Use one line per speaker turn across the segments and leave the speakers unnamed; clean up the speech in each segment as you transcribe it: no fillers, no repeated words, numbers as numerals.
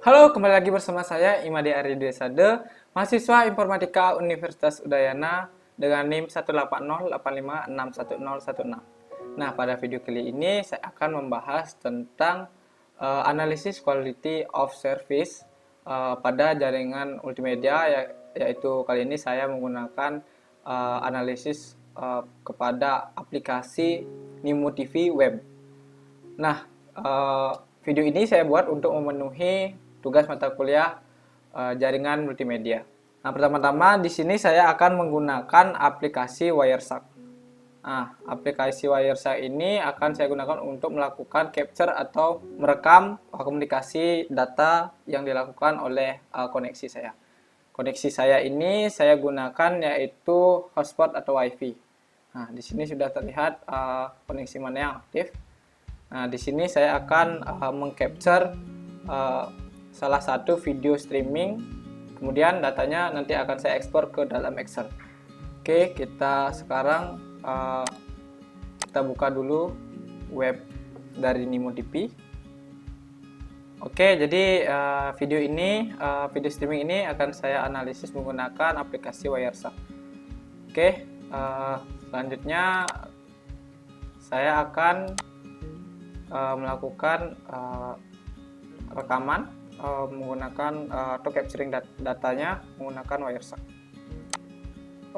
Halo, kembali lagi bersama saya Imade Aridesade, mahasiswa Informatika Universitas Udayana dengan NIM 18085611016. Nah, pada video kali ini saya akan membahas tentang analisis quality of service pada jaringan multimedia, yaitu kali ini saya menggunakan analisis kepada aplikasi Nimo TV Web. Nah, video ini saya buat untuk memenuhi tugas mata kuliah jaringan multimedia. Nah, pertama-tama di sini saya akan menggunakan aplikasi Wireshark. Nah, aplikasi Wireshark ini akan saya gunakan untuk melakukan capture atau merekam komunikasi data yang dilakukan oleh koneksi saya. Koneksi saya ini saya gunakan yaitu hotspot atau WiFi. Nah, di sini sudah terlihat koneksi mana yang aktif. Nah, di sini saya akan mengcapture salah satu video streaming, kemudian datanya nanti akan saya ekspor ke dalam Excel. Oke, kita sekarang kita buka dulu web dari Nimo TV. Oke, jadi video streaming ini akan saya analisis menggunakan aplikasi Wireshark. Oke, selanjutnya saya akan melakukan rekaman menggunakan atau capturing datanya menggunakan Wireshark.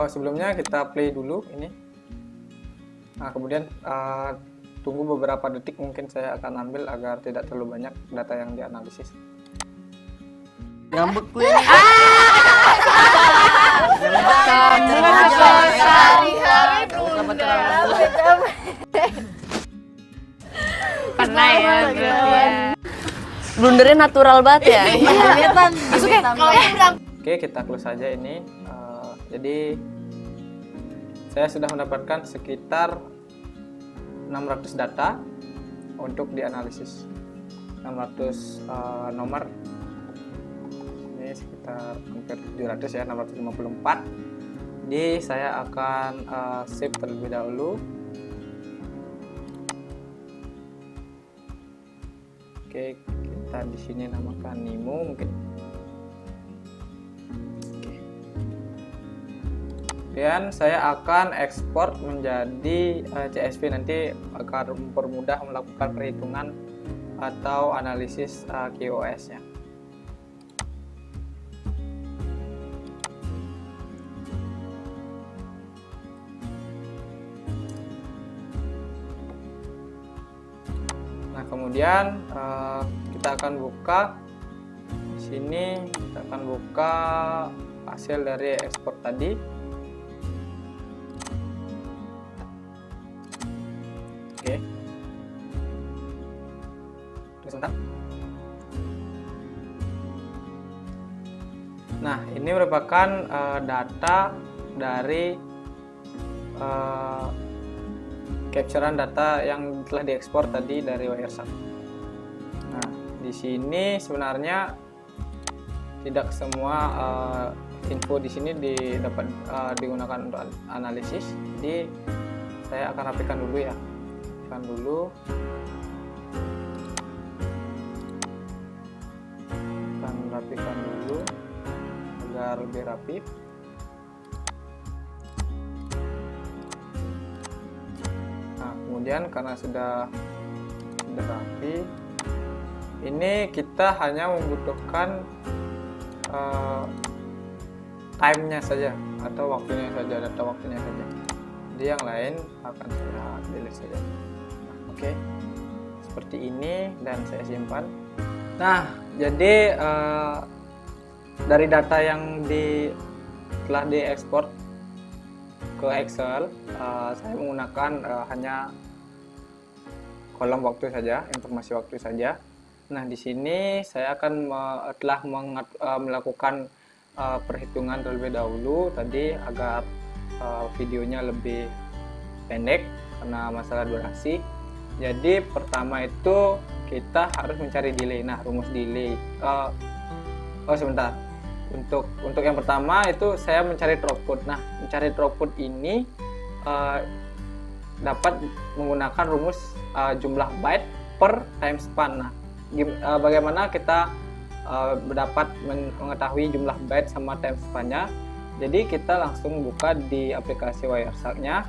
Sebelumnya kita play dulu ini. Nah, kemudian tunggu beberapa detik, mungkin saya akan ambil agar tidak terlalu banyak data yang dianalisis.
Ngambek gue.
Pernah ya,
Blundernya natural banget ya.
Oke, kita close saja ini. Jadi saya sudah mendapatkan sekitar 600 data untuk dianalisis. 600 nomor. Ini sekitar hampir 700 ya, 654. Jadi saya akan save terlebih dahulu. Oke, kita di sini namakan Nimo mungkin. Oke. Dan saya akan ekspor menjadi CSV nanti agar mempermudah melakukan perhitungan atau analisis QoS-nya. Nah, kemudian kita akan buka di sini, kita akan buka hasil dari ekspor tadi. Oke. Sebentar. Nah, ini merupakan data dari capturean data yang telah diekspor tadi dari Wireshark. Nah, di sini sebenarnya tidak semua info di sini dapat digunakan untuk analisis. Jadi saya akan rapikan dulu ya. Rapikan dulu. Akan rapikan dulu agar lebih rapi. Kemudian karena sudah rapi, ini kita hanya membutuhkan time-nya saja atau waktunya saja, data waktunya saja. Jadi yang lain akan saya delete saja. Oke, seperti ini dan saya simpan. Nah, jadi dari data yang telah diekspor ke Excel, saya menggunakan hanya kolom waktu saja, informasi waktu saja. Nah, di sini saya akan telah melakukan perhitungan terlebih dahulu tadi agar videonya lebih pendek karena masalah durasi. Jadi pertama itu kita harus mencari delay. Nah, rumus delay. Sebentar. Untuk yang pertama itu saya mencari throughput. Nah, mencari throughput ini dapat menggunakan rumus jumlah byte per time span. Nah, bagaimana kita dapat mengetahui jumlah byte sama time span-nya. Jadi kita langsung buka di aplikasi Wireshark-nya,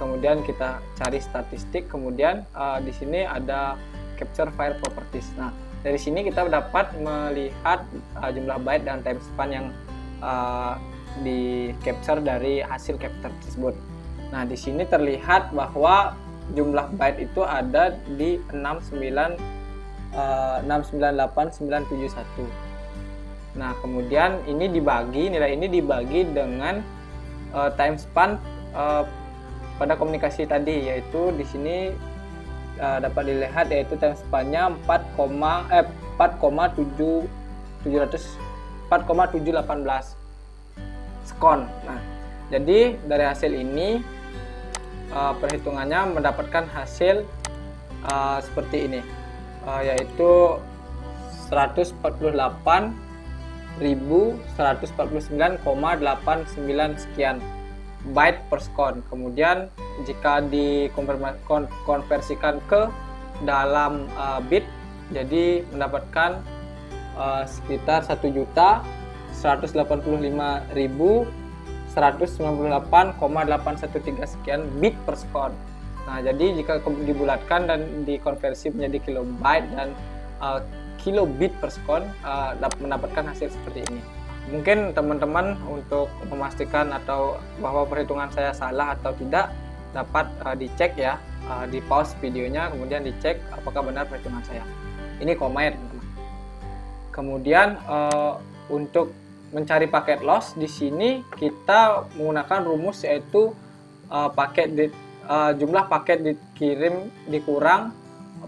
kemudian kita cari statistik, kemudian di sini ada capture file properties. Nah, dari sini kita dapat melihat jumlah byte dan time span yang di capture dari hasil capture tersebut. Nah, di sini terlihat bahwa jumlah byte itu ada di 698.971. Nah, kemudian ini dibagi, nilai ini dibagi dengan time span pada komunikasi tadi, yaitu di sini dapat dilihat yaitu time span-nya 4,718 sekon. Nah, jadi dari hasil ini perhitungannya mendapatkan hasil seperti ini, yaitu 148.149,89 sekian byte per sekon. Kemudian jika dikonversikan ke dalam bit, jadi mendapatkan sekitar 1.185.198,813 sekian bit per sekon. Nah, jadi jika dibulatkan dan dikonversi menjadi kilobyte dan kilobit per sekon, mendapatkan hasil seperti ini. Mungkin teman-teman untuk memastikan atau bahwa perhitungan saya salah atau tidak, dapat dicek ya, di pause videonya, kemudian dicek apakah benar perhitungan saya. Ini komen. Kemudian untuk mencari paket loss, di sini kita menggunakan rumus, yaitu jumlah paket dikirim dikurang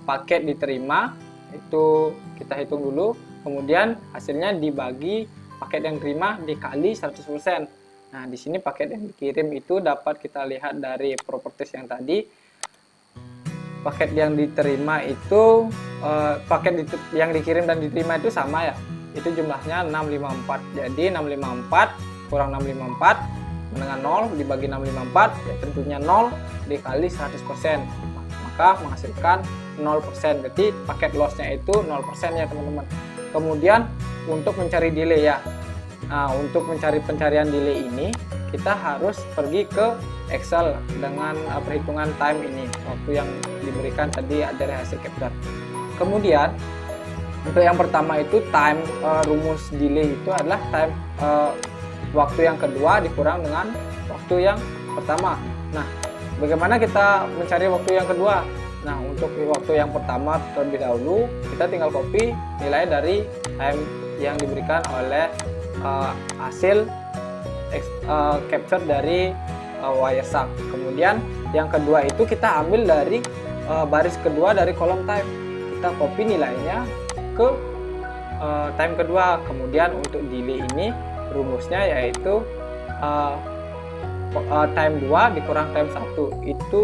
paket diterima. Itu kita hitung dulu, kemudian hasilnya dibagi paket yang diterima dikali 100%. Nah, di sini paket yang dikirim itu dapat kita lihat dari properties yang tadi. Paket yang diterima itu yang dikirim dan diterima itu sama ya, itu jumlahnya 654. Jadi 654 kurang 654 dengan 0 dibagi 654, ya tentunya 0 dikali 100%, maka menghasilkan 0%. Berarti paket lossnya itu 0% ya teman-teman. Kemudian untuk mencari delay ya, nah, untuk mencari pencarian delay ini kita harus pergi ke Excel dengan perhitungan time ini, waktu yang diberikan tadi dari hasil capture. Kemudian untuk yang pertama itu time, rumus delay itu adalah time waktu yang kedua dikurang dengan waktu yang pertama. Nah, bagaimana kita mencari waktu yang kedua? Nah, untuk waktu yang pertama terlebih dahulu kita tinggal copy nilai dari time yang diberikan oleh hasil capture dari Wireshark. Kemudian yang kedua itu kita ambil dari baris kedua dari kolom time, kita copy nilainya ke time kedua. Kemudian untuk delay ini rumusnya yaitu time 2 dikurang time 1, itu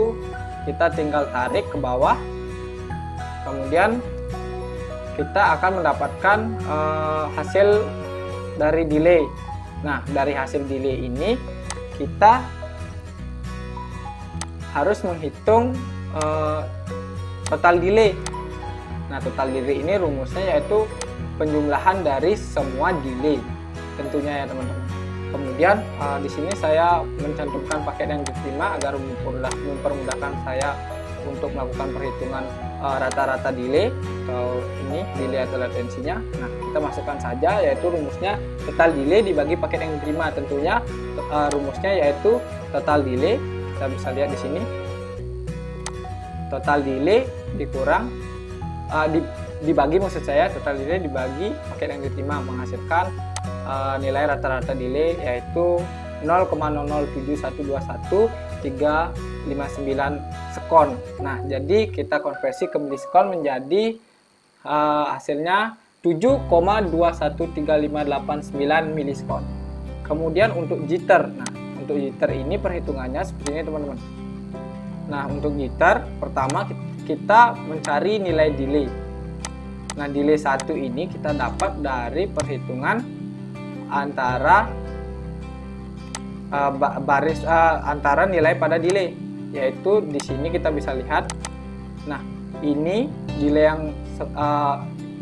kita tinggal tarik ke bawah, kemudian kita akan mendapatkan hasil dari delay. Nah, dari hasil delay ini kita harus menghitung total delay. Nah, total delay ini rumusnya yaitu penjumlahan dari semua delay tentunya ya teman-teman. Kemudian di sini saya mencantumkan paket yang diterima agar mempermudahkan saya untuk melakukan perhitungan rata-rata delay atau ini delay atau latensinya. Nah, kita masukkan saja yaitu rumusnya total delay dibagi paket yang diterima. Tentunya rumusnya yaitu total delay, kita bisa lihat di sini. Total delay dikurang dibagi, maksud saya total delay dibagi paket yang diterima, menghasilkan nilai rata-rata delay yaitu 0,007121,359 sekon. Nah, jadi kita konversi ke milisekon menjadi hasilnya 7,213589 milisekon. Kemudian untuk jitter, nah untuk jitter ini perhitungannya seperti ini teman-teman. Nah, untuk jitter pertama kita mencari nilai delay. Nah, delay 1 ini kita dapat dari perhitungan antara antara nilai pada delay, yaitu di sini kita bisa lihat. Nah, ini delay yang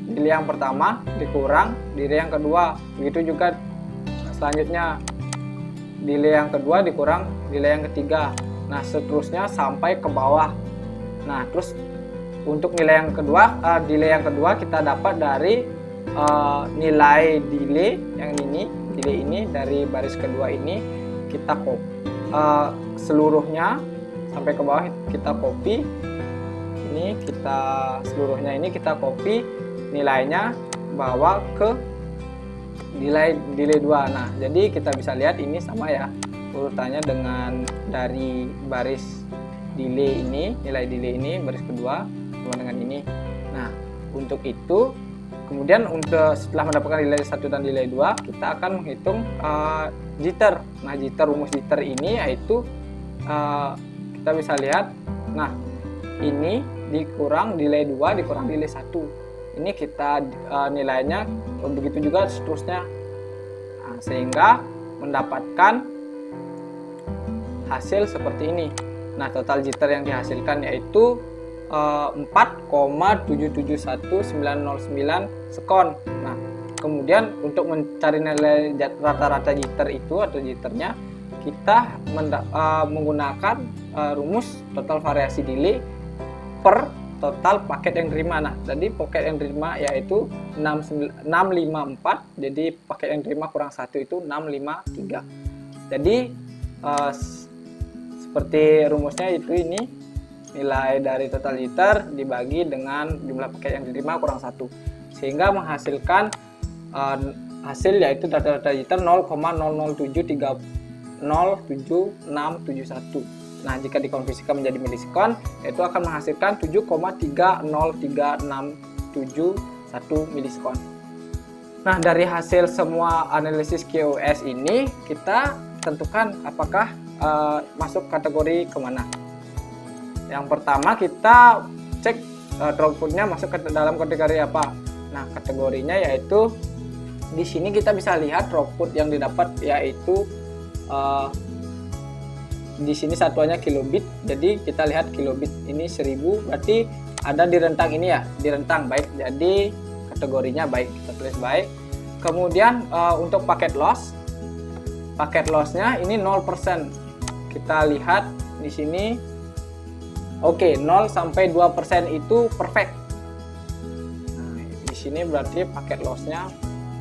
delay yang pertama dikurang delay yang kedua, begitu juga selanjutnya delay yang kedua dikurang delay yang ketiga. Nah seterusnya sampai ke bawah. Nah terus untuk delay yang kedua kita dapat dari nilai delay yang delay ini dari baris kedua ini kita copy seluruhnya sampai ke bawah, kita copy ini, seluruhnya ini kita copy nilainya bawa ke delay 2. Nah jadi kita bisa lihat ini sama ya urutannya dengan dari baris delay ini, nilai delay ini baris kedua sama dengan ini. Nah untuk itu kemudian setelah mendapatkan delay 1 dan delay 2 kita akan menghitung jitter. Nah rumus jitter ini yaitu kita bisa lihat, nah ini dikurang delay 2 dikurang delay 1, ini kita nilainya, begitu juga seterusnya. Nah, sehingga mendapatkan hasil seperti ini. Nah total jitter yang dihasilkan yaitu 4,771909 sekon. Nah kemudian untuk mencari nilai rata-rata jitter itu atau jitternya, kita menggunakan rumus total variasi delay per total paket yang diterima. Nah jadi paket yang diterima yaitu 654, jadi paket yang diterima kurang 1 itu 653. Jadi seperti rumusnya itu ini nilai dari total jitter dibagi dengan jumlah paket yang diterima kurang 1, sehingga menghasilkan hasil yaitu data-data jitter 0,0073077671. Nah jika dikonversikan menjadi milisekon itu akan menghasilkan 7,303671 milisekon. Nah dari hasil semua analisis QoS ini kita tentukan apakah masuk kategori kemana. Yang pertama kita cek throughputnya masuk ke dalam kategori apa. Nah kategorinya yaitu di sini kita bisa lihat throughput yang didapat yaitu di sini satuannya kilobit. Jadi kita lihat kilobit ini 1000, berarti ada di rentang ini ya, di rentang baik. Jadi kategorinya baik, kita tulis baik. Kemudian untuk paket lossnya ini 0%. Kita lihat di sini. Oke, 0 sampai 2% itu perfect. Nah, di sini berarti paket lossnya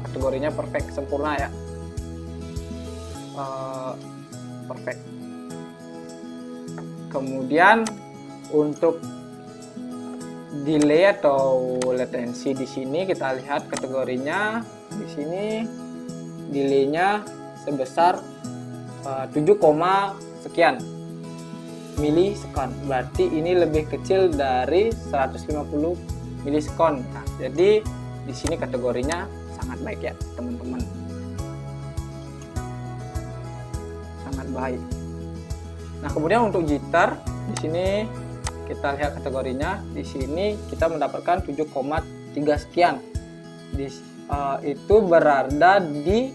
kategorinya perfect, sempurna ya. Perfect. Kemudian untuk delay atau latensi di sini kita lihat kategorinya. Di sini delaynya sebesar 7, sekian milisekon, berarti ini lebih kecil dari 150 milisekon. Nah, jadi di sini kategorinya sangat baik ya teman-teman, sangat baik. Nah kemudian untuk jitter di sini kita lihat kategorinya, di sini kita mendapatkan 7,3 sekian. Itu berada di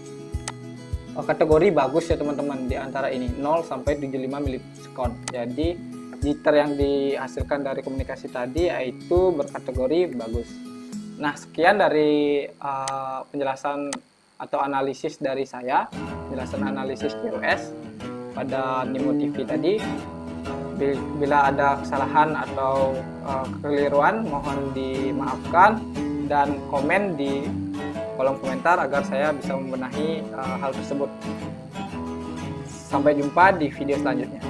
kategori bagus ya teman-teman, di antara ini 0 sampai 75 milisekon. Jadi jitter yang dihasilkan dari komunikasi tadi yaitu berkategori bagus. Nah sekian dari penjelasan atau analisis dari saya, penjelasan analisis QoS pada Nimo TV tadi. Bila ada kesalahan atau kekeliruan mohon dimaafkan dan komen di kolom komentar agar saya bisa membenahi hal tersebut. Sampai jumpa di video selanjutnya.